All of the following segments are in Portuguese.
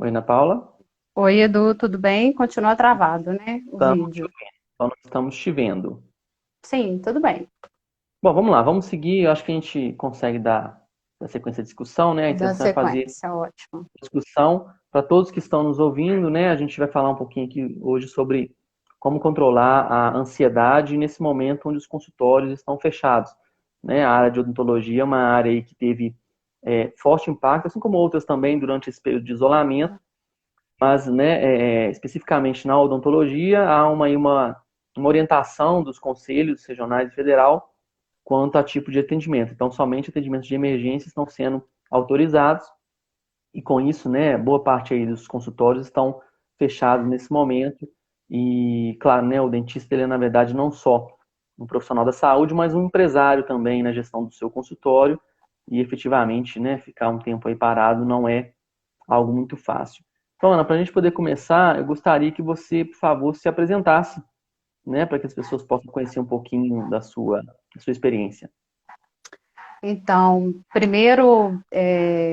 Oi, Ana Paula. Oi, Edu, tudo bem? Continua travado, né? O Estamos te vídeo. ouvindo. Então, nós estamos te vendo. Sim, tudo bem. Bom, vamos lá, vamos seguir. Eu acho que a gente consegue dar sequência à discussão, né? A Da intenção é fazer sequência, ótimo. discussão para todos que estão nos ouvindo, né? A gente vai falar um pouquinho aqui hoje sobre como controlar a ansiedade nesse momento onde os consultórios estão fechados, né? A área de odontologia é uma área aí que teve forte impacto, assim como outras também durante esse período de isolamento. Mas, né, especificamente na odontologia, há uma orientação dos conselhos regionais e federal quanto a tipo de atendimento. Então, somente atendimentos de emergência estão sendo autorizados e, com isso, né, boa parte aí dos consultórios estão fechados nesse momento. E, claro, né, o dentista, ele é, na verdade, não só um profissional da saúde, mas um empresário também na gestão do seu consultório e, efetivamente, né, ficar um tempo aí parado não é algo muito fácil. Então, Ana, para a gente poder começar, eu gostaria que você, por favor, se apresentasse, né, para que as pessoas possam conhecer um pouquinho da sua experiência. Então, primeiro,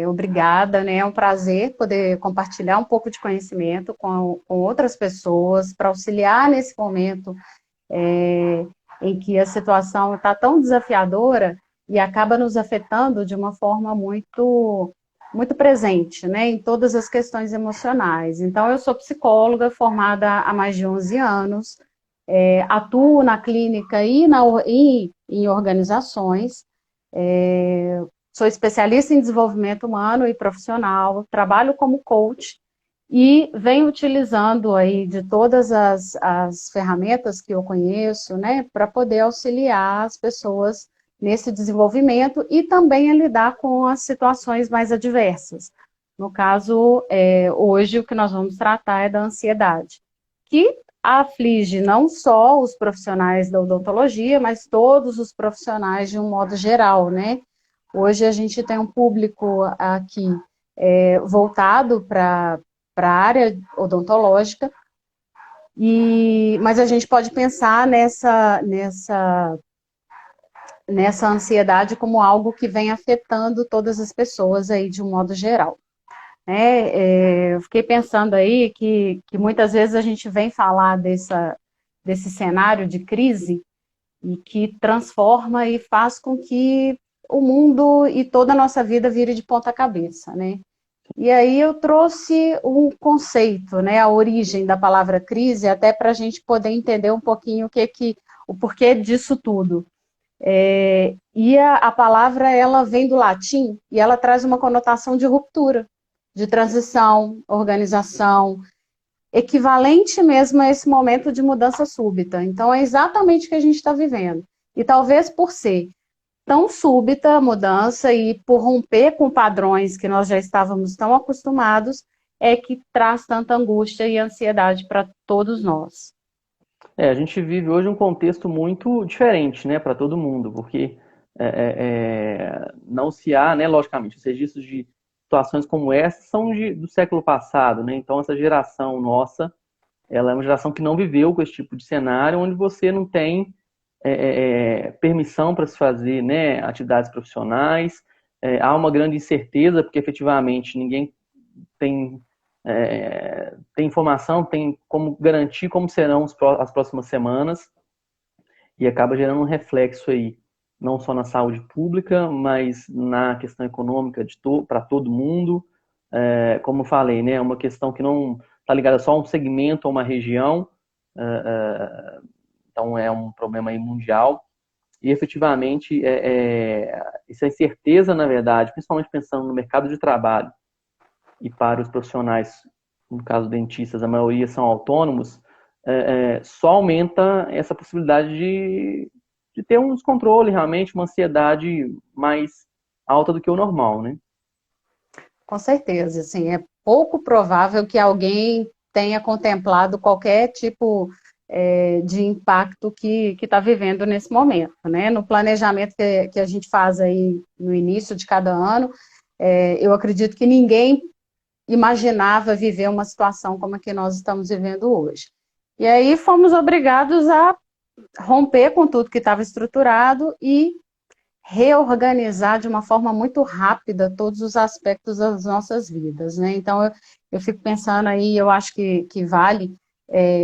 obrigada, né? É um prazer poder compartilhar um pouco de conhecimento com outras pessoas para auxiliar nesse momento em que a situação está tão desafiadora e acaba nos afetando de uma forma muito presente, né? Em todas as questões emocionais. Então, eu sou psicóloga formada há mais de 11 anos, atuo na clínica e em organizações, sou especialista em desenvolvimento humano e profissional, trabalho como coach e venho utilizando aí de todas as ferramentas que eu conheço, né, para poder auxiliar as pessoas nesse desenvolvimento e também a lidar com as situações mais adversas. No caso, hoje o que nós vamos tratar é da ansiedade, que aflige não só os profissionais da odontologia, mas todos os profissionais de um modo geral, né? Hoje a gente tem um público aqui voltado para a área odontológica, mas a gente pode pensar nessa ansiedade como algo que vem afetando todas as pessoas aí de um modo geral. Eu fiquei pensando aí que muitas vezes a gente vem falar desse cenário de crise e que transforma e faz com que o mundo e toda a nossa vida vire de ponta cabeça, né? E aí eu trouxe um conceito, né, a origem da palavra crise, até para a gente poder entender um pouquinho o porquê disso tudo. E a palavra ela vem do latim e ela traz uma conotação de ruptura, de transição, organização, equivalente mesmo a esse momento de mudança súbita. Então é exatamente o que a gente está vivendo. E talvez por ser tão súbita a mudança e por romper com padrões que nós já estávamos tão acostumados, é que traz tanta angústia e ansiedade para todos nós. A gente vive hoje um contexto muito diferente, né, para todo mundo, porque não se há, né, logicamente, os registros de situações como essa são do século passado, né, então essa geração nossa, ela é uma geração que não viveu com esse tipo de cenário, onde você não tem permissão para se fazer, né, atividades profissionais, há uma grande incerteza, porque efetivamente ninguém tem, tem informação, tem como garantir como serão as próximas semanas, e acaba gerando um reflexo aí, não só na saúde pública, mas na questão econômica para todo mundo. Como eu falei, né, é uma questão que não está ligada só a um segmento, a uma região, então é um problema aí mundial. E efetivamente, essa incerteza, na verdade, principalmente pensando no mercado de trabalho e para os profissionais, no caso dentistas, a maioria são autônomos, só aumenta essa possibilidade de ter um descontrole, realmente, uma ansiedade mais alta do que o normal, né? Com certeza, assim, é pouco provável que alguém tenha contemplado qualquer tipo de impacto que está vivendo nesse momento, né? No planejamento que a gente faz aí no início de cada ano, eu acredito que ninguém imaginava viver uma situação como a que nós estamos vivendo hoje. E aí fomos obrigados a romper com tudo que estava estruturado e reorganizar de uma forma muito rápida todos os aspectos das nossas vidas, né? Então, eu fico pensando aí, eu acho que vale,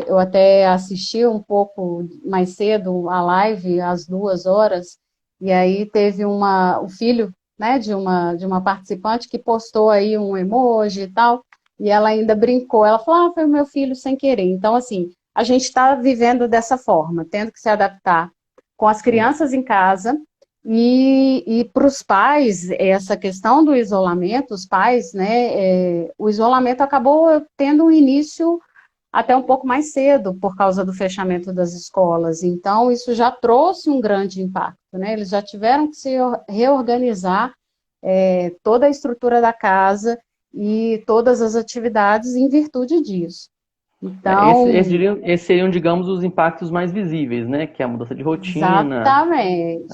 eu até assisti um pouco mais cedo a live, às 2 horas, e aí teve o filho, né, de uma participante que postou aí um emoji e tal, e ela ainda brincou, ela falou, foi o meu filho sem querer. Então, assim, a gente está vivendo dessa forma, tendo que se adaptar com as crianças em casa, e para os pais, essa questão do isolamento, os pais, né, o isolamento acabou tendo um início até um pouco mais cedo, por causa do fechamento das escolas. Então, isso já trouxe um grande impacto, né? Eles já tiveram que se reorganizar toda a estrutura da casa e todas as atividades em virtude disso. Então, Esses seriam, digamos, os impactos mais visíveis, né? Que é a mudança de rotina, exatamente,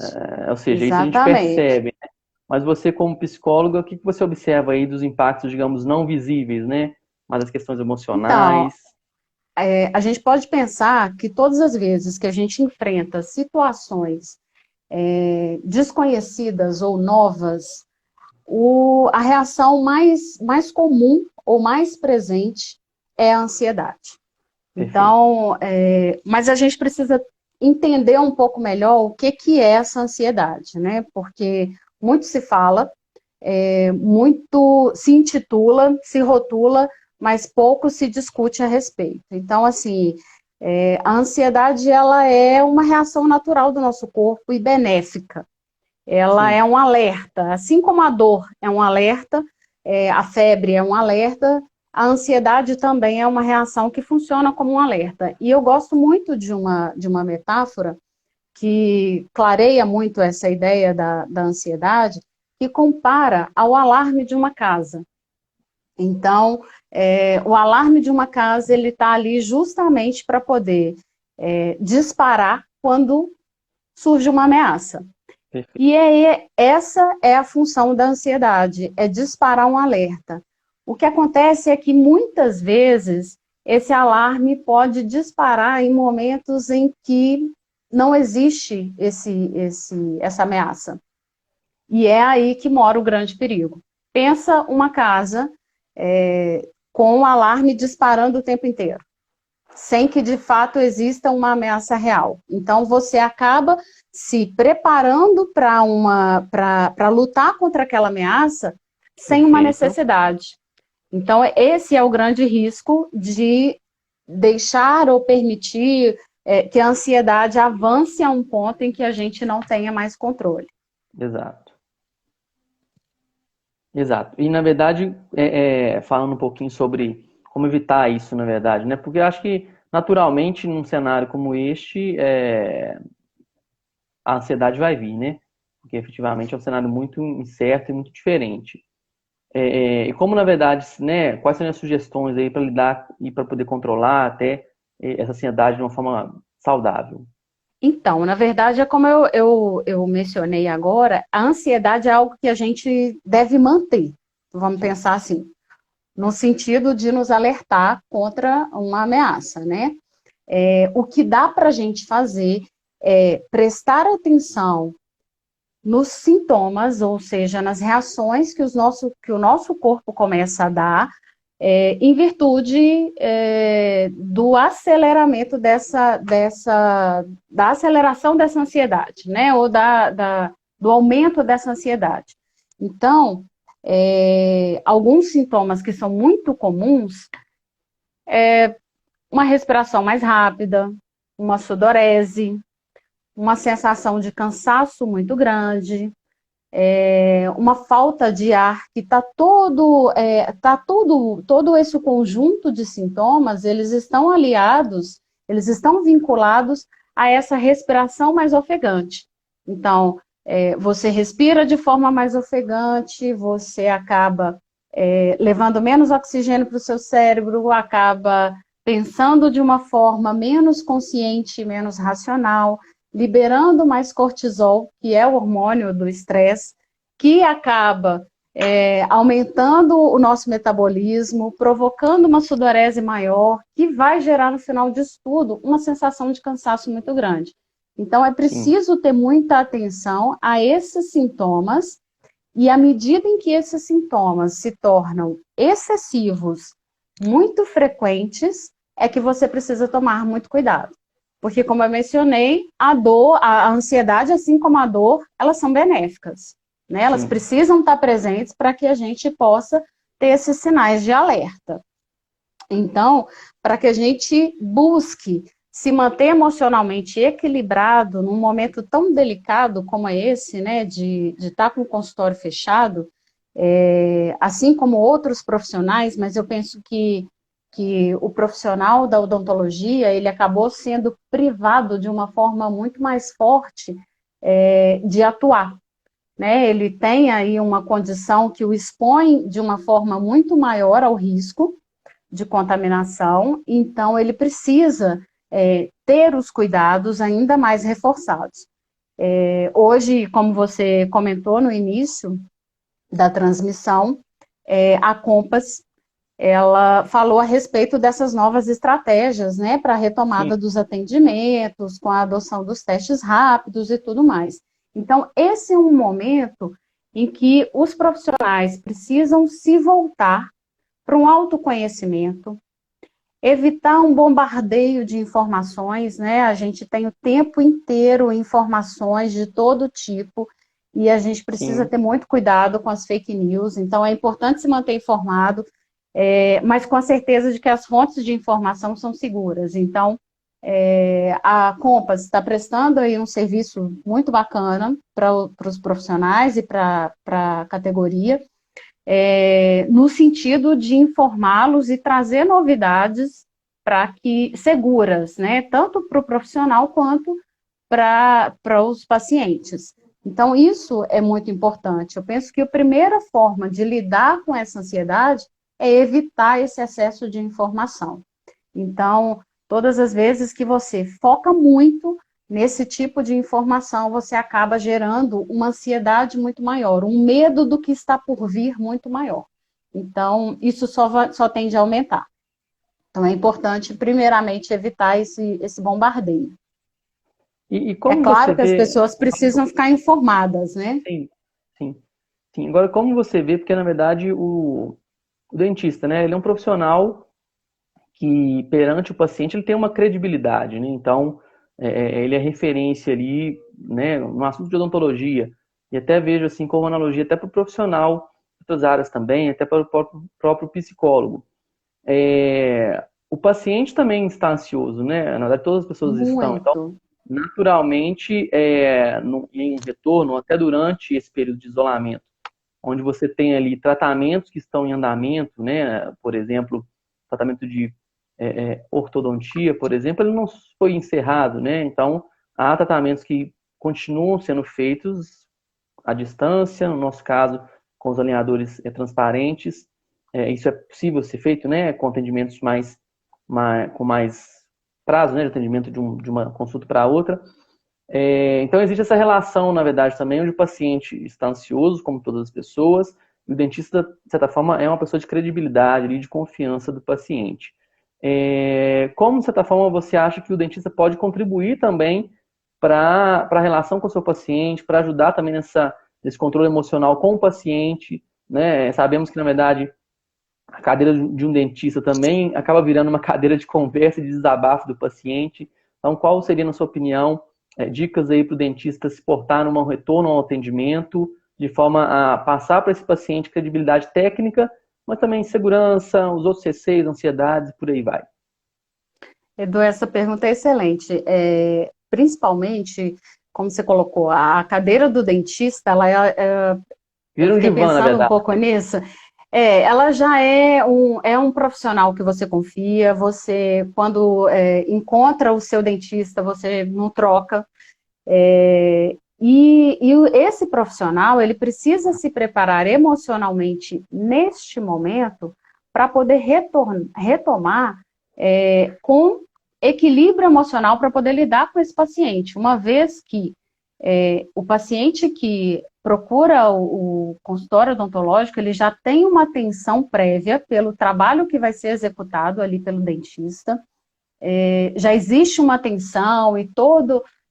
ou seja, isso a gente exatamente. percebe. Mas você, como psicóloga, o que você observa aí dos impactos, digamos, não visíveis, né? Mas as questões Então, emocionais. a gente pode pensar que todas as vezes que a gente enfrenta situações desconhecidas ou novas, a reação mais comum ou mais presente é a ansiedade. Perfeito. Então, mas a gente precisa entender um pouco melhor o que é essa ansiedade, né? Porque muito se fala, muito se intitula, se rotula, mas pouco se discute a respeito. Então, assim, a ansiedade, ela é uma reação natural do nosso corpo e benéfica. Ela é Sim, um alerta, assim como a dor é um alerta, a febre é um alerta, a ansiedade também é uma reação que funciona como um alerta. E eu gosto muito de uma metáfora que clareia muito essa ideia da ansiedade, que compara ao alarme de uma casa. Então, o alarme de uma casa, ele está ali justamente para poder disparar quando surge uma ameaça. perfeito. E aí, essa é a função da ansiedade, é disparar um alerta. O que acontece é que muitas vezes esse alarme pode disparar em momentos em que não existe essa ameaça. E é aí que mora o grande perigo. Pensa uma casa com o alarme disparando o tempo inteiro, sem que de fato exista uma ameaça real. Então você acaba se preparando para lutar contra aquela ameaça sem uma Perfeito. necessidade. Então esse é o grande risco de deixar ou permitir que a ansiedade avance a um ponto em que a gente não tenha mais controle. Exato. Exato. E, na verdade, falando um pouquinho sobre como evitar isso, na verdade, né? Porque eu acho que, naturalmente, num cenário como este, a ansiedade vai vir, né? Porque, efetivamente, é um cenário muito incerto e muito diferente. E como, na verdade, né? Quais seriam as sugestões aí para lidar e para poder controlar até essa ansiedade de uma forma saudável? Então, na verdade, é como eu mencionei agora, a ansiedade é algo que a gente deve manter. Vamos Sim. pensar assim, no sentido de nos alertar contra uma ameaça, né? O que dá para a gente fazer é prestar atenção nos sintomas, ou seja, nas reações que o nosso corpo começa a dar, em virtude do aceleramento da aceleração dessa ansiedade, né? Ou do aumento dessa ansiedade. Então, alguns sintomas que são muito comuns, uma respiração mais rápida, uma sudorese, uma sensação de cansaço muito grande, uma falta de ar que está todo esse conjunto de sintomas, eles estão aliados, eles estão vinculados a essa respiração mais ofegante. Então, você respira de forma mais ofegante, você acaba levando menos oxigênio para o seu cérebro, acaba pensando de uma forma menos consciente, menos racional, liberando mais cortisol, que é o hormônio do estresse, que acaba aumentando o nosso metabolismo, provocando uma sudorese maior, que vai gerar, no final disso tudo, uma sensação de cansaço muito grande. Então, é sim, preciso ter muita atenção a esses sintomas, e à medida em que esses sintomas se tornam excessivos, muito frequentes, é que você precisa tomar muito cuidado. Porque, como eu mencionei, a dor, a ansiedade, assim como a dor, elas são benéficas, né? Elas sim, precisam estar presentes para que a gente possa ter esses sinais de alerta. Então, para que a gente busque se manter emocionalmente equilibrado num momento tão delicado como é esse, né, de estar com o consultório fechado, assim como outros profissionais, mas eu penso que o profissional da odontologia, ele acabou sendo privado de uma forma muito mais forte de atuar, né? Ele tem aí uma condição que o expõe de uma forma muito maior ao risco de contaminação, então ele precisa ter os cuidados ainda mais reforçados. Hoje, como você comentou no início da transmissão, a Compass, ela falou a respeito dessas novas estratégias, né, para a sim, retomada dos atendimentos, com a adoção dos testes rápidos e tudo mais. Então, esse é um momento em que os profissionais precisam se voltar para um autoconhecimento, evitar um bombardeio de informações, né? A gente tem o tempo inteiro informações de todo tipo e a gente precisa sim. ter muito cuidado com as fake news. Então, é importante se manter informado, mas com a certeza de que as fontes de informação são seguras. Então, a Compass está prestando aí um serviço muito bacana para os profissionais e para a categoria, no sentido de informá-los e trazer novidades para que seguras, né, tanto para o profissional quanto para os pacientes. Então, isso é muito importante. Eu penso que a primeira forma de lidar com essa ansiedade é evitar esse excesso de informação. Então, todas as vezes que você foca muito nesse tipo de informação, você acaba gerando uma ansiedade muito maior, um medo do que está por vir muito maior. Então, isso só tende a aumentar. Então, é importante, primeiramente, evitar esse bombardeio. E É como você claro que as vê, pessoas precisam ficar informadas, né? sim, sim, sim. Agora, como você vê, porque na verdade o dentista, né, ele é um profissional que perante o paciente ele tem uma credibilidade, né? Então, ele é referência ali, né, no assunto de odontologia. E até vejo assim como analogia até para o profissional de outras áreas também, até para o próprio psicólogo. O paciente também está ansioso, né? Na verdade, todas as pessoas estão. Então, Muito. naturalmente, em um retorno, até durante esse período de isolamento, onde você tem ali tratamentos que estão em andamento, né? Por exemplo, tratamento de ortodontia, por exemplo, ele não foi encerrado, né? Então, há tratamentos que continuam sendo feitos à distância, no nosso caso, com os alinhadores transparentes. Isso é possível ser feito, né? Com atendimentos com mais prazo, né? De atendimento de uma consulta para outra. Então, existe essa relação, na verdade, também, onde o paciente está ansioso, como todas as pessoas, e o dentista, de certa forma, é uma pessoa de credibilidade, ali, de confiança do paciente. Como, de certa forma, você acha que o dentista pode contribuir também para a relação com o seu paciente, para ajudar também nesse controle emocional com o paciente, né? Sabemos que, na verdade, a cadeira de um dentista também acaba virando uma cadeira de conversa e de desabafo do paciente. Então, qual seria, na sua opinião, dicas aí para o dentista se portar num retorno ao atendimento, de forma a passar para esse paciente credibilidade técnica, mas também segurança, os outros receios, ansiedades, por aí vai. Edu, essa pergunta é excelente. Principalmente, como você colocou, a cadeira do dentista, eu Vira um fiquei divã, na pensando um verdade. pouco nisso. Ela já é um profissional que você confia, você, quando encontra o seu dentista, você não troca. E esse profissional, ele precisa se preparar emocionalmente neste momento para poder retomar com equilíbrio emocional para poder lidar com esse paciente. Uma vez que o paciente que procura o consultório odontológico, ele já tem uma atenção prévia pelo trabalho que vai ser executado ali pelo dentista, já existe uma atenção e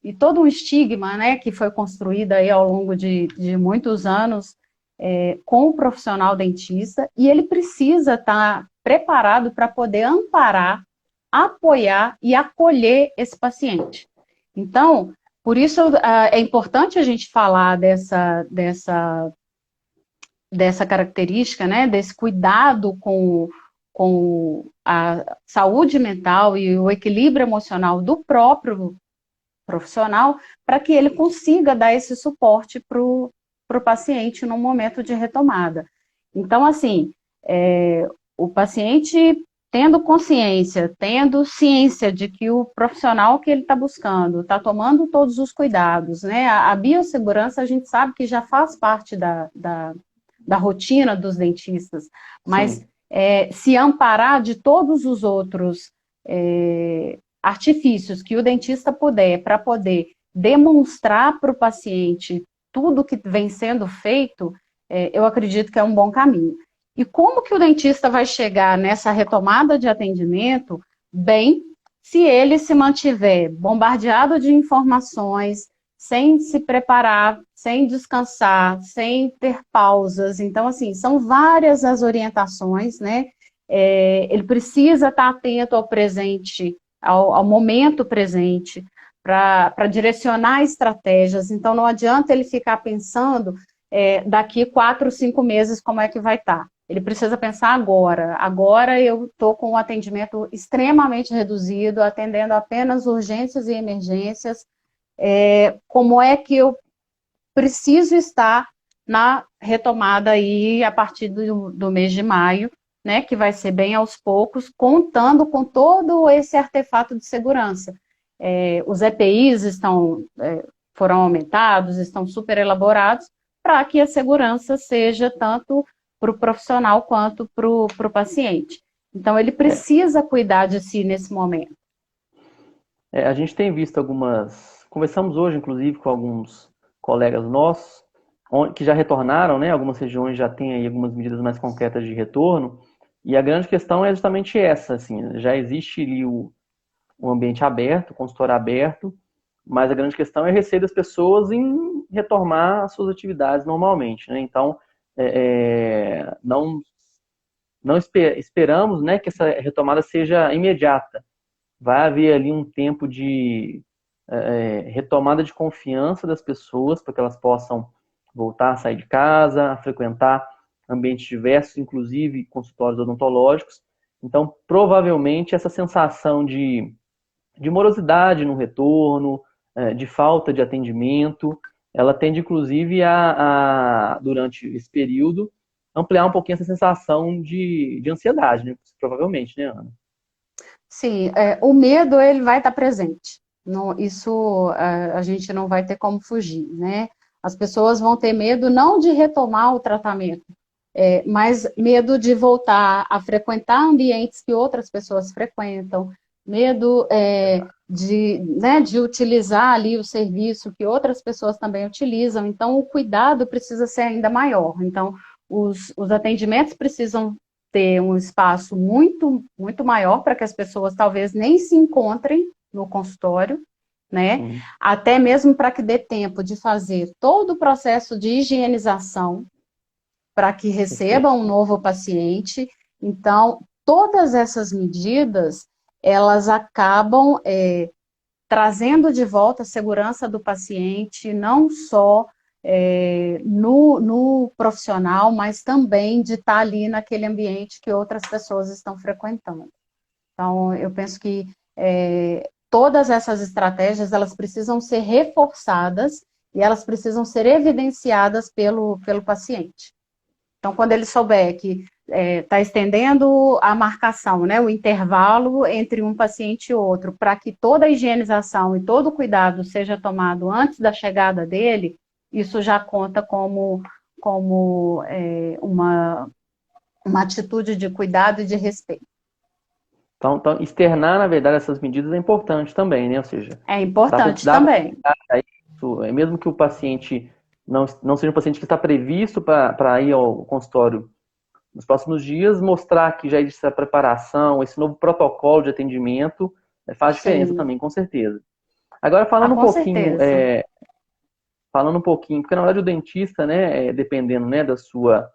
e todo um estigma, né, que foi construído aí ao longo de muitos anos com o profissional dentista, e ele precisa estar preparado para poder amparar, apoiar e acolher esse paciente. Então, por isso é importante a gente falar dessa característica, né, desse cuidado com a saúde mental e o equilíbrio emocional do próprio profissional, para que ele consiga dar esse suporte para o paciente no momento de retomada. Então, assim, o paciente tendo consciência, tendo ciência de que o profissional que ele está buscando está tomando todos os cuidados, né? A biossegurança a gente sabe que já faz parte da rotina dos dentistas, mas se amparar de todos os outros artifícios que o dentista puder para poder demonstrar para o paciente tudo que vem sendo feito, eu acredito que é um bom caminho. E como que o dentista vai chegar nessa retomada de atendimento bem, se ele se mantiver bombardeado de informações, sem se preparar, sem descansar, sem ter pausas? Então, assim, são várias as orientações, né? Ele precisa estar atento ao presente, ao momento presente, para direcionar estratégias. Então, não adianta ele ficar pensando daqui 4, 5 meses como é que vai estar. Ele precisa pensar agora. Agora eu estou com um atendimento extremamente reduzido, atendendo apenas urgências e emergências. Como é que eu preciso estar na retomada aí a partir do mês de maio, né, que vai ser bem aos poucos, contando com todo esse artefato de segurança. Os EPIs foram aumentados, estão super elaborados, para que a segurança seja tanto para o profissional quanto para o paciente. Então, ele precisa cuidar de si nesse momento. A gente tem visto conversamos hoje, inclusive, com alguns colegas nossos, que já retornaram, né? Algumas regiões já têm aí algumas medidas mais concretas de retorno, e a grande questão é justamente essa, assim, já existe ali o ambiente aberto, o consultório aberto, mas a grande questão é o receio das pessoas em retomar as suas atividades normalmente, né? Então, não esperamos, né, que essa retomada seja imediata. Vai haver ali um tempo de retomada de confiança das pessoas, para que elas possam voltar a sair de casa, a frequentar ambientes diversos, inclusive consultórios odontológicos. Então, provavelmente, essa sensação de morosidade no retorno, de falta de atendimento, ela tende, inclusive, durante esse período, ampliar um pouquinho essa sensação de ansiedade, né? Provavelmente, né, Ana? Sim, o medo ele vai estar presente. Isso a gente não vai ter como fugir, né? As pessoas vão ter medo não de retomar o tratamento, mas medo de voltar a frequentar ambientes que outras pessoas frequentam, medo de utilizar ali o serviço que outras pessoas também utilizam. Então, o cuidado precisa ser ainda maior. Então, os atendimentos precisam ter um espaço muito, muito maior para que as pessoas talvez nem se encontrem no consultório, né? Até mesmo para que dê tempo de fazer todo o processo de higienização para que receba um novo paciente. Então, todas essas medidas, elas acabam trazendo de volta a segurança do paciente, não só no profissional, mas também de estar ali naquele ambiente que outras pessoas estão frequentando. Então, eu penso que todas essas estratégias, elas precisam ser reforçadas e elas precisam ser evidenciadas pelo paciente. Então, quando ele souber que está estendendo a marcação, né, o intervalo entre um paciente e outro, para que toda a higienização e todo o cuidado seja tomado antes da chegada dele, isso já conta como uma atitude de cuidado e de respeito. Então, externar, na verdade, essas medidas é importante também, né? Ou seja, é importante também. Mesmo que o paciente não seja um paciente que está previsto para ir ao consultório nos próximos dias, mostrar que já existe essa preparação, esse novo protocolo de atendimento, faz diferença também, com certeza. Agora, Ah, com certeza. falando um pouquinho, porque na verdade o dentista, né, dependendo, né, da sua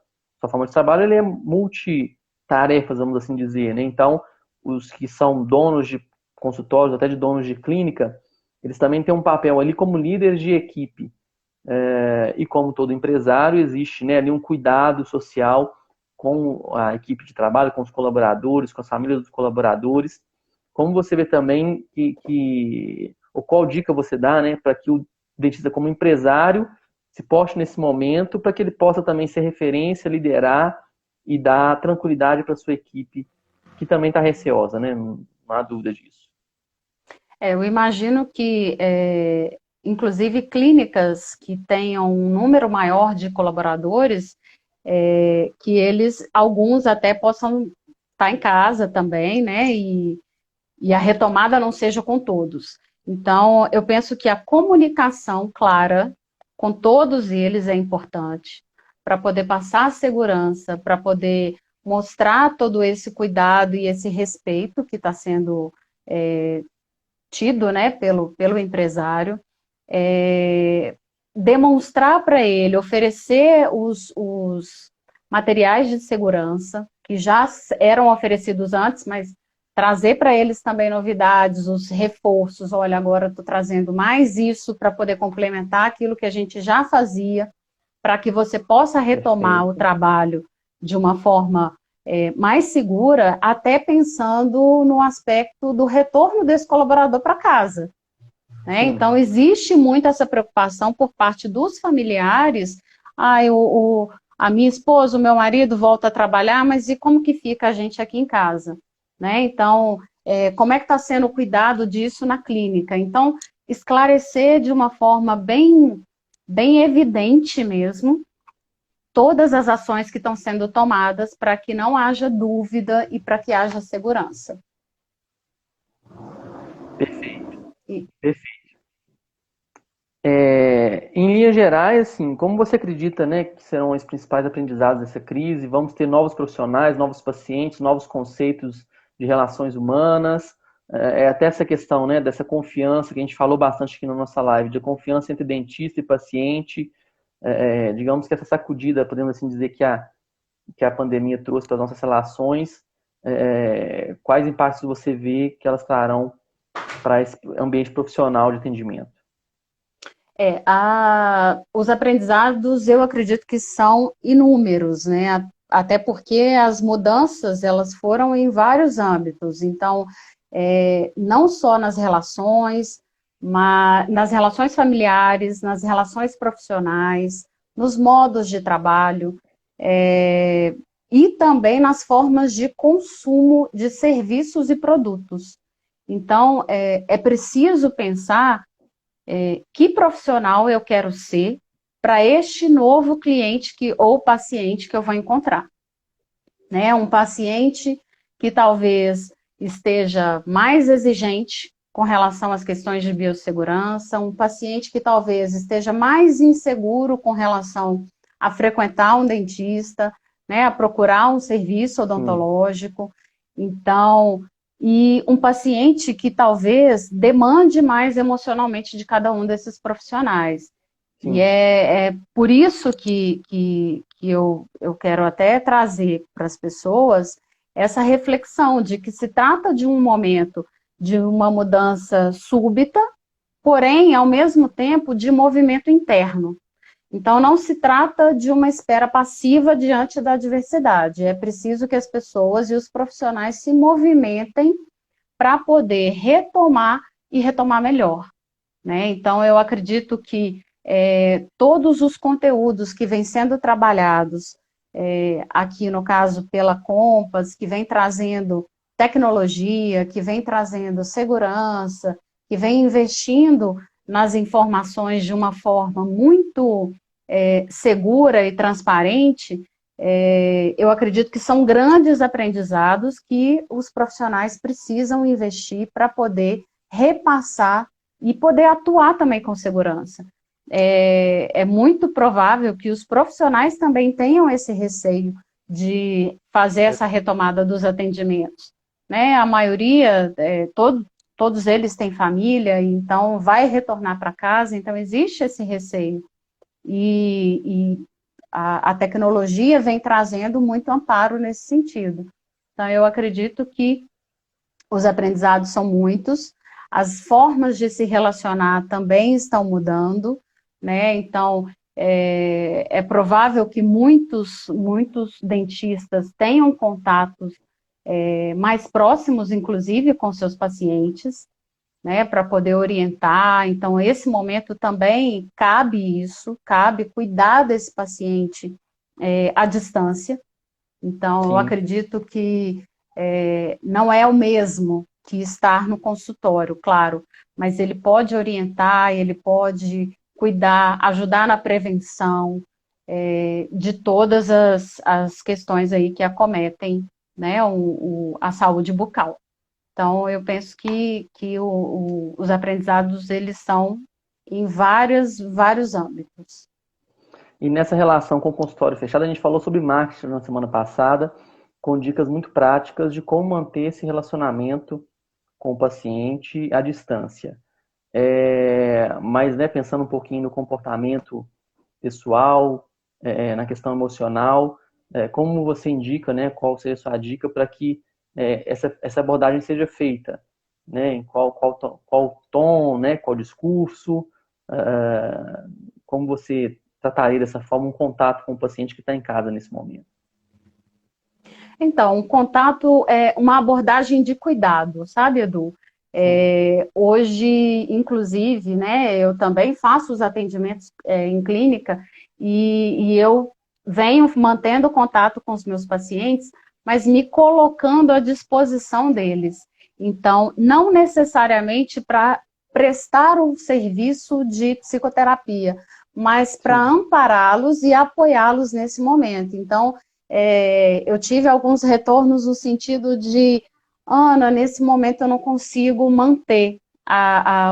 forma de trabalho, ele é multitarefas, vamos assim dizer, né? Então, os que são donos de consultórios, até de donos de clínica, eles também têm um papel ali como líderes de equipe. E como todo empresário, existe, né, ali um cuidado social com a equipe de trabalho, com os colaboradores, com as famílias dos colaboradores. Como você vê também ou qual dica você dá, né, para que o dentista, como empresário, se poste nesse momento, para que ele possa também ser referência, liderar e dar tranquilidade para a sua equipe, que também está receosa, né? Não há dúvida disso. Eu imagino que, inclusive, clínicas que tenham um número maior de colaboradores, que eles, alguns até possam estar em casa também, né? E a retomada não seja com todos. Então, eu penso que a comunicação clara com todos eles é importante para poder passar a segurança, para poder mostrar todo esse cuidado e esse respeito que está sendo tido, né, pelo empresário, demonstrar para ele, oferecer os materiais de segurança que já eram oferecidos antes, mas trazer para eles também novidades, os reforços. Olha, agora estou trazendo mais isso para poder complementar aquilo que a gente já fazia, para que você possa retomar o Perfeito. trabalho de uma forma mais segura, até pensando no aspecto do retorno desse colaborador para casa. Né? Sim, Então, existe muito essa preocupação por parte dos familiares. Ah, a minha esposa, o meu marido volta a trabalhar, mas e como que fica a gente aqui em casa? Né? Então, como é que está sendo o cuidado disso na clínica? Então, esclarecer de uma forma bem evidente mesmo todas as ações que estão sendo tomadas para que não haja dúvida e para que haja segurança. perfeito. E, Perfeito. Em linhas gerais, assim, como você acredita, né, que serão os principais aprendizados dessa crise? Vamos ter novos profissionais, novos pacientes, novos conceitos de relações humanas. Até essa questão, né, dessa confiança que a gente falou bastante aqui na nossa live, de confiança entre dentista e paciente. Digamos que essa sacudida, podemos assim dizer que a pandemia trouxe para as nossas relações. Quais impactos você vê que elas trarão para esse ambiente profissional de atendimento? os aprendizados eu acredito que são inúmeros, né? Até porque as mudanças elas foram em vários âmbitos. Então, não só nas relações, mas nas relações familiares, nas relações profissionais, nos modos de trabalho, e também nas formas de consumo de serviços e produtos. Então, é preciso pensar que profissional eu quero ser para este novo cliente ou paciente que eu vou encontrar. Né? Um paciente que talvez esteja mais exigente com relação às questões de biossegurança, um paciente que talvez esteja mais inseguro com relação a frequentar um dentista, né, a procurar um serviço Sim, odontológico. Então, e um paciente que talvez demande mais emocionalmente de cada um desses profissionais. E sim. é por isso que eu quero até trazer para as pessoas essa reflexão de que se trata de um momento de uma mudança súbita, porém, ao mesmo tempo, de movimento interno. Então, não se trata de uma espera passiva diante da adversidade. É preciso que as pessoas e os profissionais se movimentem para poder retomar e retomar melhor. Né? Então, eu acredito que todos os conteúdos que vêm sendo trabalhados, aqui no caso pela Compass, que vem trazendo tecnologia, que vem trazendo segurança, que vem investindo nas informações de uma forma muito segura e transparente, eu acredito que são grandes aprendizados que os profissionais precisam investir para poder repassar e poder atuar também com segurança. É muito provável que os profissionais também tenham esse receio de fazer essa retomada dos atendimentos. Né? A maioria, todos eles têm família, então vai retornar para casa, então existe esse receio. E a tecnologia vem trazendo muito amparo nesse sentido. Então, eu acredito que os aprendizados são muitos, as formas de se relacionar também estão mudando, né? Então, é provável que muitos dentistas tenham contatos mais próximos, inclusive, com seus pacientes, né, para poder orientar. Então, esse momento também cabe isso, cabe cuidar desse paciente à distância. Então, eu Sim. acredito que não é o mesmo que estar no consultório, claro, mas ele pode orientar, ele pode cuidar, ajudar na prevenção de todas as questões aí que acometem, né, a saúde bucal. Então, eu penso que os aprendizados, eles são em vários âmbitos. E nessa relação com o consultório fechado, a gente falou sobre marketing na semana passada, com dicas muito práticas de como manter esse relacionamento com o paciente à distância. Mas, né, pensando um pouquinho no comportamento pessoal, na questão emocional, como você indica, né, qual seria a sua dica para que essa abordagem seja feita? Né, em qual tom, né, qual discurso, como você trataria dessa forma um contato com o paciente que está em casa nesse momento? Então, o contato é uma abordagem de cuidado, sabe, Edu? Sim, Hoje, inclusive, né, eu também faço os atendimentos em clínica e eu venho mantendo contato com os meus pacientes, mas me colocando à disposição deles. Então, não necessariamente para prestar um serviço de psicoterapia, mas para sim, ampará-los e apoiá-los nesse momento. Então, eu tive alguns retornos no sentido de, Ana, nesse momento eu não consigo manter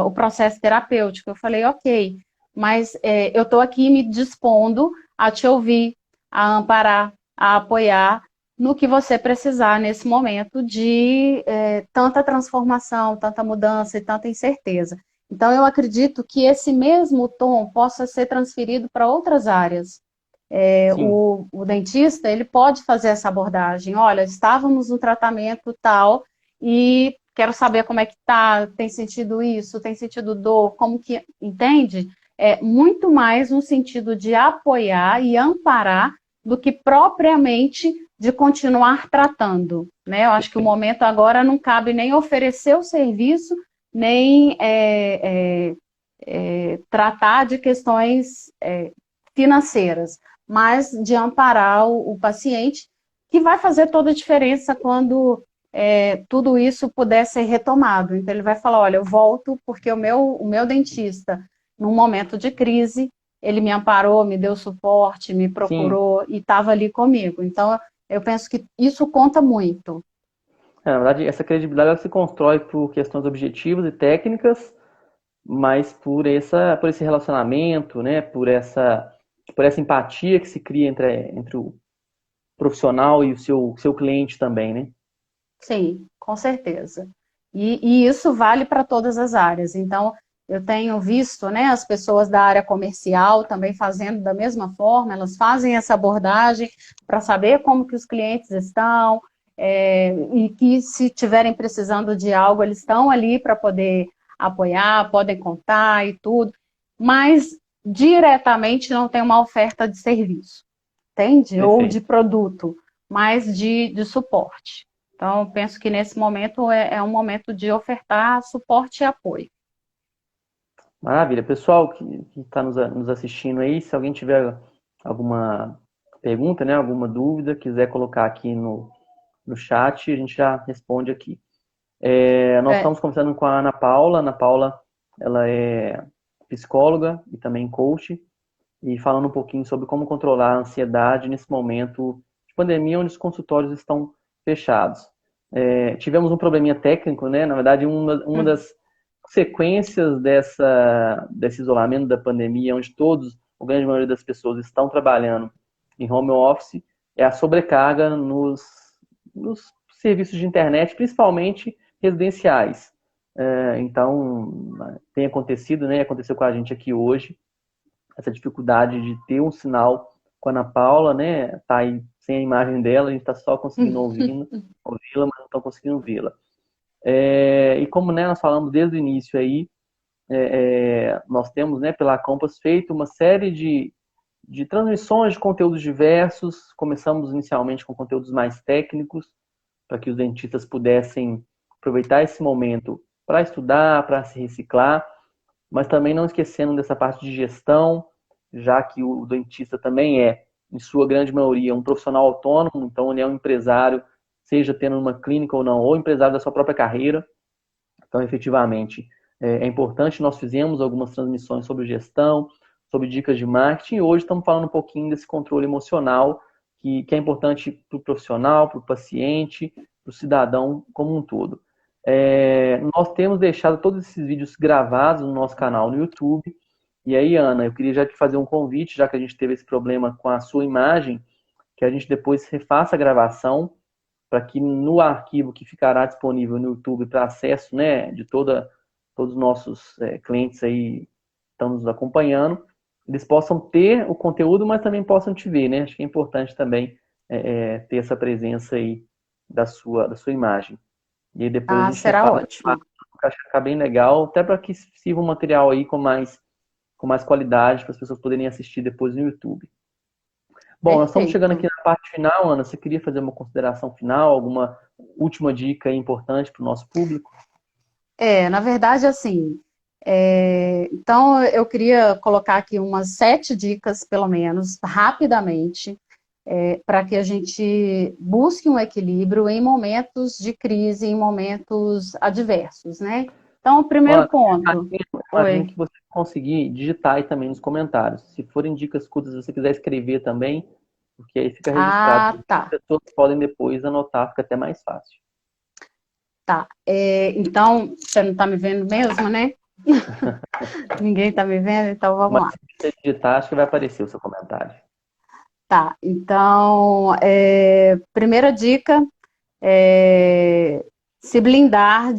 o processo terapêutico. Eu falei, ok, mas eu estou aqui me dispondo a te ouvir, a amparar, a apoiar no que você precisar nesse momento de tanta transformação, tanta mudança e tanta incerteza. Então, eu acredito que esse mesmo tom possa ser transferido para outras áreas. sim. O dentista, ele pode fazer essa abordagem. Olha, estávamos no tratamento tal e quero saber como é que tá, tem sentido isso, tem sentido dor, como que, entende? É muito mais no sentido de apoiar e amparar do que propriamente de continuar tratando, né? Eu acho que o Perfeito. momento agora não cabe nem oferecer o serviço, nem tratar de questões financeiras, mas de amparar o paciente, que vai fazer toda a diferença quando tudo isso puder ser retomado. Então, ele vai falar, olha, eu volto porque o meu dentista, num momento de crise, ele me amparou, me deu suporte, me Sim. procurou e estava ali comigo. Então, eu penso que isso conta muito. Na verdade, essa credibilidade ela se constrói por questões objetivas e técnicas, mas por esse relacionamento, né, por essa empatia que se cria entre o profissional e o seu cliente também, né? Sim, com certeza. E isso vale para todas as áreas. Então, eu tenho visto, né, as pessoas da área comercial também fazendo da mesma forma, elas fazem essa abordagem para saber como que os clientes estão, e que se tiverem precisando de algo, eles estão ali para poder apoiar, podem contar e tudo, mas diretamente não tem uma oferta de serviço, entende? Ou de Perfeito. produto, mas de suporte. Então, penso que nesse momento é um momento de ofertar suporte e apoio. Maravilha. Pessoal que está nos assistindo aí, se alguém tiver alguma pergunta, né, alguma dúvida, quiser colocar aqui no chat, a gente já responde aqui. Nós É, estamos conversando com a Ana Paula. Ana Paula, ela é psicóloga e também coach, e falando um pouquinho sobre como controlar a ansiedade nesse momento de pandemia, onde os consultórios estão fechados. Tivemos um probleminha técnico, né? Na verdade, uma hum, das consequências desse isolamento da pandemia, onde a grande maioria das pessoas estão trabalhando em home office, é a sobrecarga nos serviços de internet, principalmente residenciais. Então, tem acontecido, né? Aconteceu com a gente aqui hoje, essa dificuldade de ter um sinal com a Ana Paula, né? Tá aí sem a imagem dela, a gente está só conseguindo ouvi-la, mas não estão conseguindo vê-la. E como, né, nós falamos desde o início aí, nós temos, né, pela Compass feito uma série de transmissões de conteúdos diversos. Começamos inicialmente com conteúdos mais técnicos, para que os dentistas pudessem aproveitar esse momento para estudar, para se reciclar, mas também não esquecendo dessa parte de gestão, já que o dentista também é, em sua grande maioria, um profissional autônomo, então ele é um empresário, seja tendo uma clínica ou não, ou empresário da sua própria carreira. Então, efetivamente, é importante. Nós fizemos algumas transmissões sobre gestão, sobre dicas de marketing, e hoje estamos falando um pouquinho desse controle emocional, que é importante para o profissional, para o paciente, para o cidadão como um todo. Nós temos deixado todos esses vídeos gravados no nosso canal no YouTube. E aí, Ana, eu queria já te fazer um convite, já que a gente teve esse problema com a sua imagem, que a gente depois refaça a gravação, para que no arquivo que ficará disponível no YouTube para acesso, né, de todos os nossos clientes aí que estão nos acompanhando, eles possam ter o conteúdo, mas também possam te ver, né? Acho que é importante também ter essa presença aí da sua imagem. E aí depois a gente será repassa, ótimo. acho que fica bem legal, até para que sirva um material aí com mais qualidade para as pessoas poderem assistir depois no YouTube. Bom, nós estamos chegando aqui Perfeito. na parte final, Ana. Você queria fazer uma consideração final, alguma última dica aí importante para o nosso público? Na verdade, assim, então eu queria colocar aqui umas 7 dicas, pelo menos, rapidamente, para que a gente busque um equilíbrio em momentos de crise, em momentos adversos, né? Então, o primeiro Ana, ponto. imagino Oi. que você conseguir digitar aí também nos comentários. Se forem dicas curtas, se você quiser escrever também, porque aí fica registrado. Ah, As tá. pessoas podem depois anotar, fica até mais fácil. Tá. Então, você não está me vendo mesmo, né? Ninguém está me vendo, então vamos Mas lá. se você digitar, acho que vai aparecer o seu comentário. Tá. Então, primeira dica é se blindar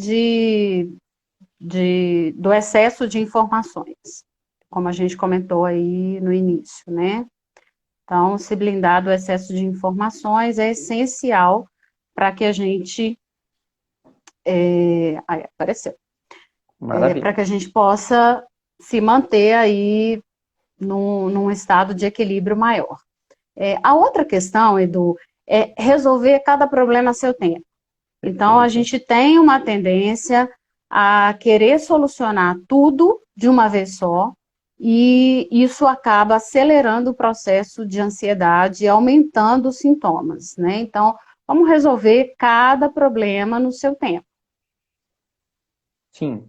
do excesso de informações, como a gente comentou aí no início, né? Então, se blindar do excesso de informações é essencial para que a gente. Aí, apareceu. Para Maravilha. que a gente possa se manter aí num estado de equilíbrio maior. A outra questão, Edu, é resolver cada problema a seu tempo. Então, a Perfeito. gente tem uma tendência a querer solucionar tudo de uma vez só, e isso acaba acelerando o processo de ansiedade e aumentando os sintomas, né? Então, vamos resolver cada problema no seu tempo. Sim.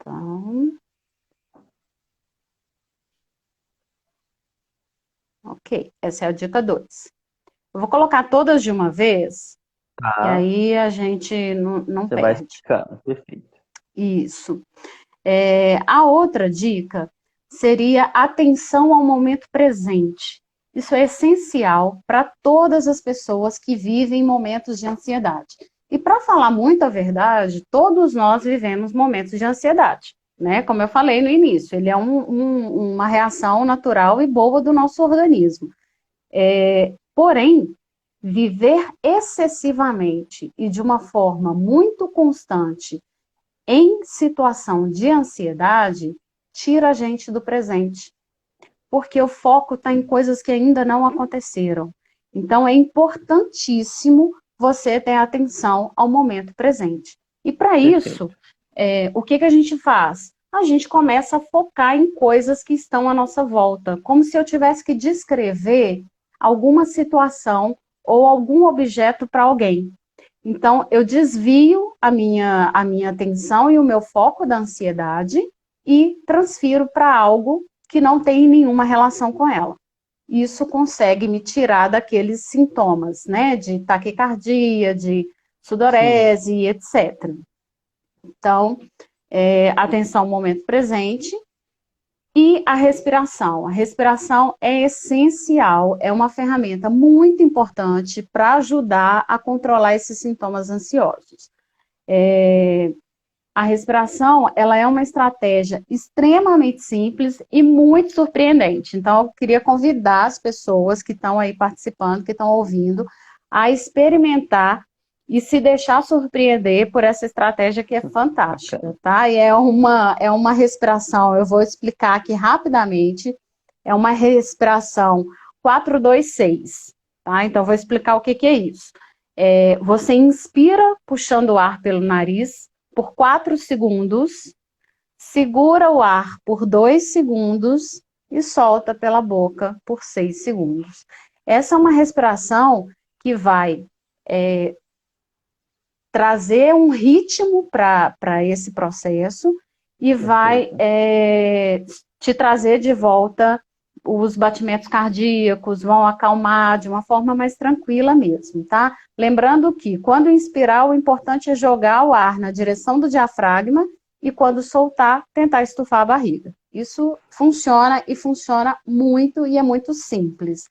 Então, ok, essa é a dica 2. Eu vou colocar todas de uma vez, que Tá. aí a gente não Você vai perde. explicando. Perfeito. Isso. A outra dica seria atenção ao momento presente. Isso é essencial para todas as pessoas que vivem momentos de ansiedade. E para falar muito a verdade, todos nós vivemos momentos de ansiedade, né? Como eu falei no início, ele é uma reação natural e boa do nosso organismo. Porém, viver excessivamente e de uma forma muito constante em situação de ansiedade, tira a gente do presente, porque o foco está em coisas que ainda não aconteceram. Então, é importantíssimo você ter atenção ao momento presente. E para isso, Perfeito. o que a gente faz? A gente começa a focar em coisas que estão à nossa volta, como se eu tivesse que descrever alguma situação ou algum objeto para alguém. Então, eu desvio a minha atenção e o meu foco da ansiedade e transfiro para algo que não tem nenhuma relação com ela. Isso consegue me tirar daqueles sintomas, né, de taquicardia, de Sim. sudorese, etc. Então, atenção ao momento presente. E a respiração. A respiração é essencial, é uma ferramenta muito importante para ajudar a controlar esses sintomas ansiosos. A respiração, ela é uma estratégia extremamente simples e muito surpreendente. Então, eu queria convidar as pessoas que estão aí participando, que estão ouvindo, a experimentar e se deixar surpreender por essa estratégia que é fantástica, tá? E é uma respiração, eu vou explicar aqui rapidamente, é uma respiração 4-2-6, tá? Então, eu vou explicar o que que é isso. Você inspira puxando o ar pelo nariz, por 4 segundos, segura o ar por 2 segundos e solta pela boca por 6 segundos. Essa é uma respiração que vai trazer um ritmo para esse processo e vai te trazer de volta os batimentos cardíacos, vão acalmar de uma forma mais tranquila mesmo, tá? Lembrando que quando inspirar, o importante é jogar o ar na direção do diafragma e quando soltar, tentar estufar a barriga. Isso funciona e funciona muito e é muito simples.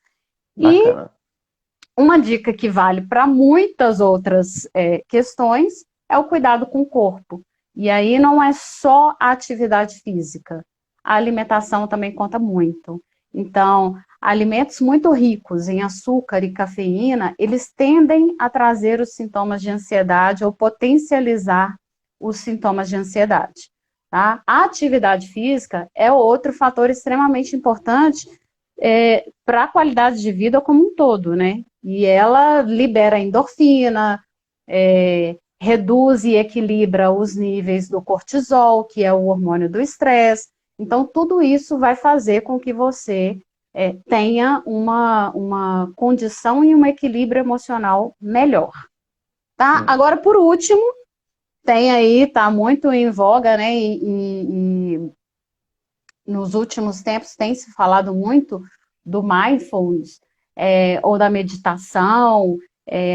Bacana. E uma dica que vale para muitas outras questões é o cuidado com o corpo. E aí não é só a atividade física, a alimentação também conta muito. Então, alimentos muito ricos em açúcar e cafeína, eles tendem a trazer os sintomas de ansiedade ou potencializar os sintomas de ansiedade. Tá? A atividade física é outro fator extremamente importante para a qualidade de vida como um todo, né? E ela libera endorfina, reduz e equilibra os níveis do cortisol, que é o hormônio do estresse. Então, tudo isso vai fazer com que você tenha uma condição e um equilíbrio emocional melhor. Tá? Agora, por último, tem aí, tá muito em voga, né? E nos últimos tempos tem se falado muito do mindfulness, ou da meditação.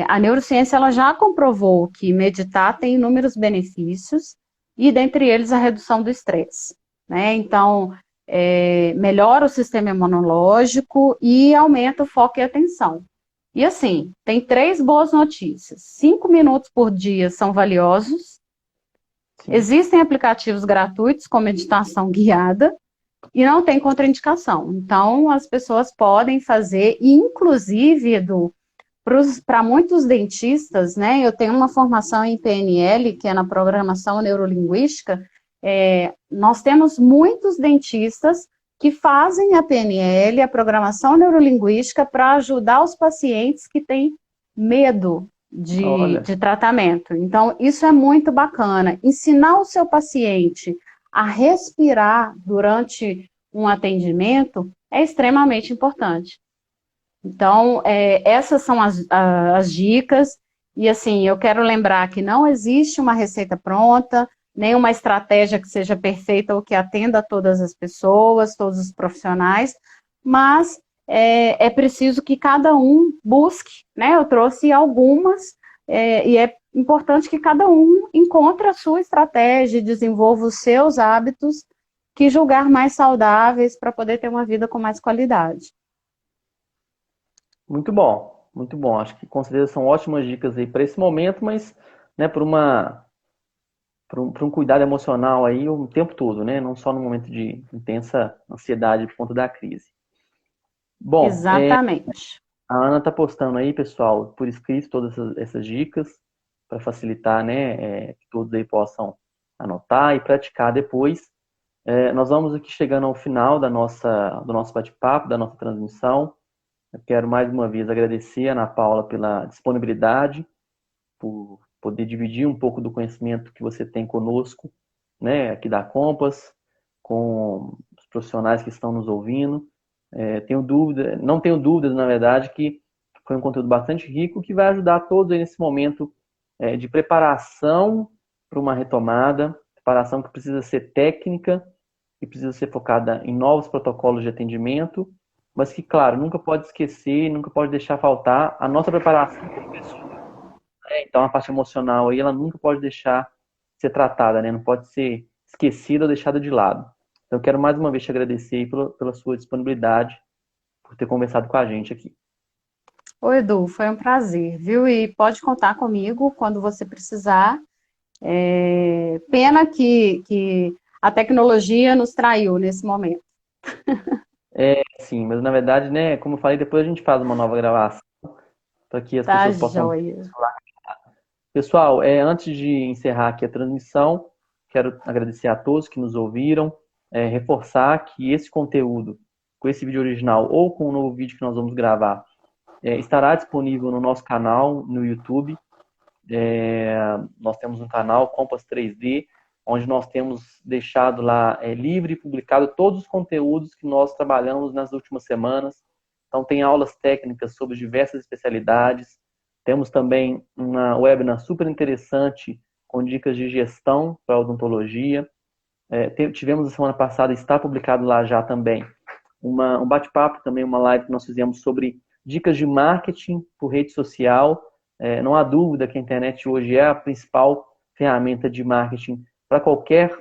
A neurociência ela já comprovou que meditar tem inúmeros benefícios, e dentre eles a redução do estresse, né? Então, melhora o sistema imunológico e aumenta o foco e atenção. E assim, tem 3 boas notícias. 5 minutos por dia são valiosos. Sim. Existem aplicativos gratuitos com meditação guiada, e não tem contraindicação. Então, as pessoas podem fazer, e inclusive, Edu, para muitos dentistas, né? Eu tenho uma formação em PNL, que é na programação neurolinguística. Nós temos muitos dentistas que fazem a PNL, a programação neurolinguística, para ajudar os pacientes que têm medo de tratamento. Então, isso é muito bacana. Ensinar o seu paciente a respirar durante um atendimento é extremamente importante. Então, essas são as dicas. E assim, eu quero lembrar que não existe uma receita pronta, nem uma estratégia que seja perfeita ou que atenda a todas as pessoas, todos os profissionais, mas é preciso que cada um busque, né? Eu trouxe algumas, e é importante que cada um encontre a sua estratégia, desenvolva os seus hábitos, que julgar mais saudáveis para poder ter uma vida com mais qualidade. Muito bom, muito bom. Acho que com certeza são ótimas dicas aí para esse momento, mas né, para um cuidado emocional aí o tempo todo, né? Não só no momento de intensa ansiedade por conta da crise. Bom, exatamente. A Ana está postando aí, pessoal, por escrito todas essas dicas para facilitar, né, que todos aí possam anotar e praticar depois. Nós vamos aqui chegando ao final do nosso bate-papo, da nossa transmissão. Eu quero mais uma vez agradecer a Ana Paula pela disponibilidade, por poder dividir um pouco do conhecimento que você tem conosco, né, aqui da Compass, com os profissionais que estão nos ouvindo. Não tenho dúvidas, na verdade, que foi um conteúdo bastante rico que vai ajudar todos aí nesse momento de preparação para uma retomada, preparação que precisa ser técnica, que precisa ser focada em novos protocolos de atendimento, mas que, claro, nunca pode esquecer, nunca pode deixar faltar a nossa preparação como pessoa. Então, a parte emocional aí, ela nunca pode deixar ser tratada, né? Não pode ser esquecida ou deixada de lado. Então, eu quero mais uma vez te agradecer pela sua disponibilidade, por ter conversado com a gente aqui. Oi, Edu, foi um prazer, viu? E pode contar comigo quando você precisar. Pena que a tecnologia nos traiu nesse momento. Sim, mas na verdade, né, como eu falei, depois a gente faz uma nova gravação para que as Tá pessoas possam. joia. Pessoal, antes de encerrar aqui a transmissão, quero agradecer a todos que nos ouviram, reforçar que esse conteúdo, com esse vídeo original ou com o novo vídeo que nós vamos gravar, estará disponível no nosso canal no YouTube. Nós temos um canal Compass 3D, onde nós temos deixado lá livre e publicado todos os conteúdos que nós trabalhamos nas últimas semanas. Então, tem aulas técnicas sobre diversas especialidades. Temos também uma webinar super interessante com dicas de gestão para a odontologia. Tivemos a semana passada, está publicado lá já também, um bate-papo, também uma live que nós fizemos sobre dicas de marketing por rede social. Não há dúvida que a internet hoje é a principal ferramenta de marketing para qualquer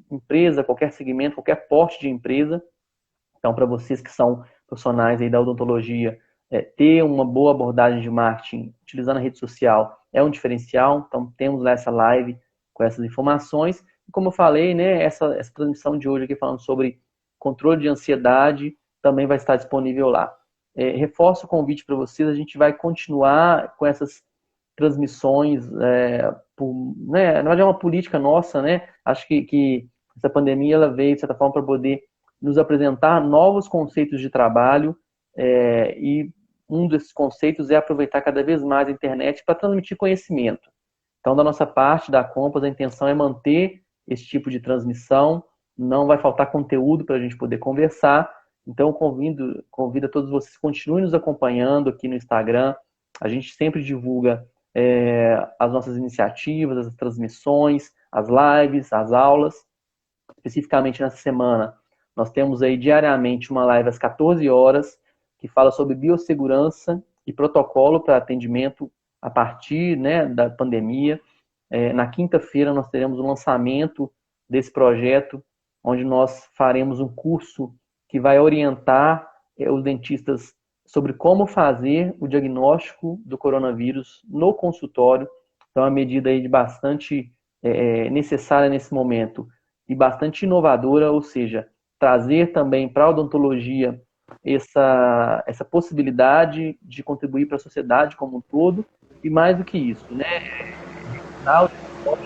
empresa, qualquer segmento, qualquer porte de empresa. Então, para vocês que são profissionais aí da odontologia, ter uma boa abordagem de marketing utilizando a rede social é um diferencial. Então, temos lá essa live com essas informações. E como eu falei, né, essa transmissão de hoje aqui falando sobre controle de ansiedade também vai estar disponível lá. Reforço o convite para vocês, a gente vai continuar com essas transmissões, né, na verdade é uma política nossa, né? Acho que essa pandemia ela veio, de certa forma, para poder nos apresentar novos conceitos de trabalho, e um desses conceitos é aproveitar cada vez mais a internet para transmitir conhecimento. Então, da nossa parte, da Compass, a intenção é manter esse tipo de transmissão, não vai faltar conteúdo para a gente poder conversar. Então, convido a todos vocês, continuem nos acompanhando aqui no Instagram. A gente sempre divulga as nossas iniciativas, as transmissões, as lives, as aulas. Especificamente nessa semana, nós temos aí diariamente uma live às 14 horas, que fala sobre biossegurança e protocolo para atendimento a partir, né, da pandemia. Na quinta-feira nós teremos o lançamento desse projeto, onde nós faremos um curso que vai orientar os dentistas sobre como fazer o diagnóstico do coronavírus no consultório. Então, é uma medida aí de bastante necessária nesse momento e bastante inovadora, ou seja, trazer também para a odontologia essa possibilidade de contribuir para a sociedade como um todo, e mais do que isso, né, o diagnóstico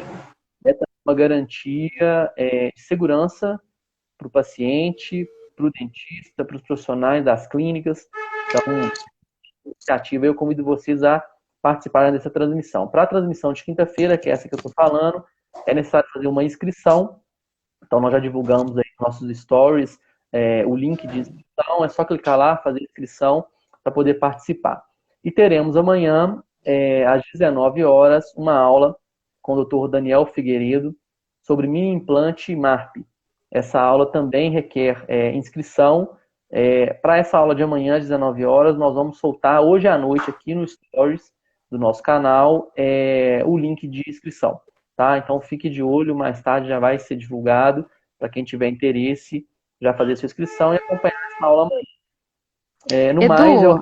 é uma garantia de segurança para o paciente, para o dentista, para os profissionais das clínicas. Então, iniciativa, eu convido vocês a participarem dessa transmissão. Para a transmissão de quinta-feira, que é essa que eu estou falando, é necessário fazer uma inscrição. Então, nós já divulgamos aí nos nossos stories o link de inscrição. É só clicar lá, fazer inscrição para poder participar. E teremos amanhã, às 19 horas, uma aula com o Dr. Daniel Figueiredo sobre mini implante MARP. Essa aula também requer inscrição. Para essa aula de amanhã, às 19 horas, nós vamos soltar hoje à noite aqui no Stories do nosso canal o link de inscrição. Tá? Então fique de olho, mais tarde já vai ser divulgado para quem tiver interesse já fazer sua inscrição e acompanhar essa aula amanhã. No mais, Edu,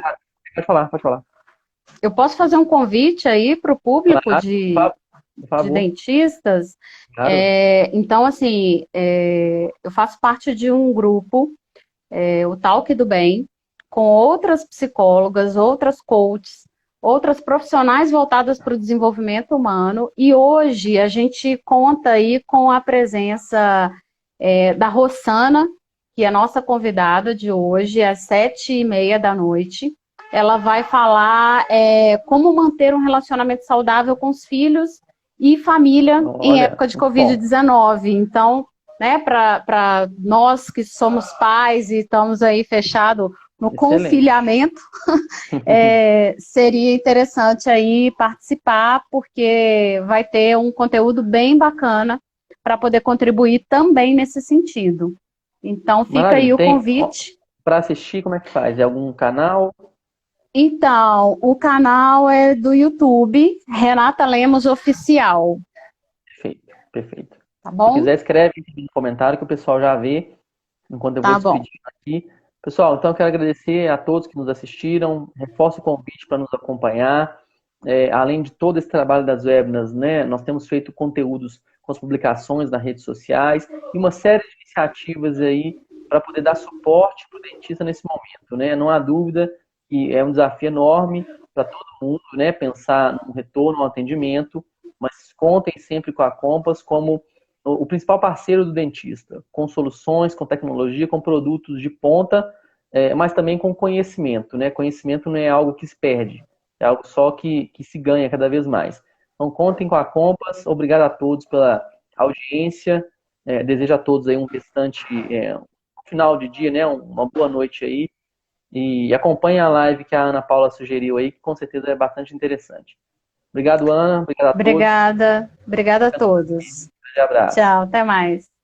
pode falar, pode falar. eu posso fazer um convite aí para o público Claro, por de favor. dentistas? Claro. Então, assim, eu faço parte de um grupo, o Talk do Bem, com outras psicólogas, outras coaches, outras profissionais voltadas para o desenvolvimento humano, e hoje a gente conta aí com a presença da Rossana, que é a nossa convidada de hoje, às 7h30 da noite. Ela vai falar como manter um relacionamento saudável com os filhos e família em época de Covid-19. Então, né, para nós que somos pais e estamos aí fechados no conciliamento, seria interessante aí participar, porque vai ter um conteúdo bem bacana para poder contribuir também nesse sentido. Então, fica aí o convite. Para assistir, como é que faz? É algum canal? Então, o canal é do YouTube, Renata Lemos Oficial. Perfeito, perfeito. Tá bom? Se quiser, escreve no comentário que o pessoal já vê, enquanto eu vou despedindo aqui. Pessoal, então eu quero agradecer a todos que nos assistiram, reforço o convite para nos acompanhar. além de todo esse trabalho das webinars, né, nós temos feito conteúdos com as publicações nas redes sociais e uma série de iniciativas aí para poder dar suporte para o dentista nesse momento, né? Não há dúvida que é um desafio enorme para todo mundo, né, pensar no retorno ao atendimento, mas contem sempre com a Compass como o principal parceiro do dentista, com soluções, com tecnologia, com produtos de ponta, mas também com conhecimento, né? Conhecimento não é algo que se perde, é algo só que se ganha cada vez mais. Então, contem com a Compass. Obrigado a todos pela audiência. Desejo a todos aí um restante, final de dia, né? Uma boa noite aí. E acompanhe a live que a Ana Paula sugeriu aí, que com certeza é bastante interessante. Obrigado, Ana. Obrigado a todos. Obrigada a todos. Um grande abraço. Tchau, até mais.